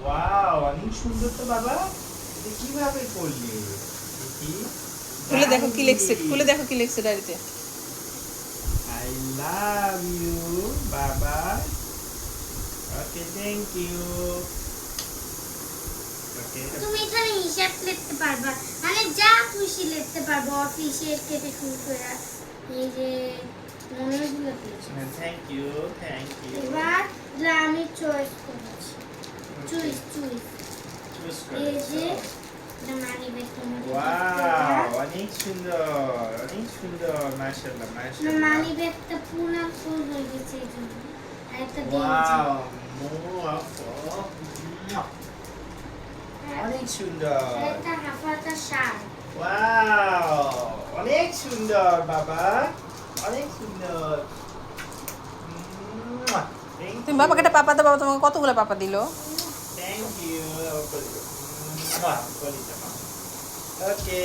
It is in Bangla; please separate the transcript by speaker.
Speaker 1: ওয়াও, অনেক সুন্দর তো বাবা। এটা কিভাবে করলি? দেখি।
Speaker 2: খুলে দেখো কি লিখছে, খুলে দেখো কি লিখছে ডায়েরিতে।
Speaker 1: আই লাভ ইউ বাবা। ওকে, থ্যাংক ইউ। ওকে,
Speaker 3: তুমি এখানে হিসাব লিখতে পারবা, মানে যা খুশি লিখতে পারবো, অফিসের থেকে শুরু করে এই যে মনেগুলো দিয়েছি।
Speaker 1: Thank you, thank you.
Speaker 3: এবার যা আমি চয়েস করেছি, চুইস চুইস
Speaker 1: চুজ
Speaker 3: এই যে
Speaker 1: করেছো।
Speaker 3: এটা মানি ব্যাগ তোমার
Speaker 1: ওয়াও, অনেক সুন্দর, অনেক সুন্দর। মাশাআল্লাহ, মাশাআল্লাহ।
Speaker 3: মানি ব্যাগটা পুরো ফুল হয়ে গেছে এই জন্য। আর একটা দিয়েছি
Speaker 1: ওয়াও, অনেক সুন্দর।
Speaker 3: আর একটা হাফাটা শার্ট।
Speaker 1: ওয়াও, অনেক সুন্দর বাবা, অনেক সুন্দর।
Speaker 2: তুমি বাবাকে একটা পাপা দাও, বাবা তোমাকে কতগুলো পাপা দিলো?
Speaker 1: Thank you. ওকে।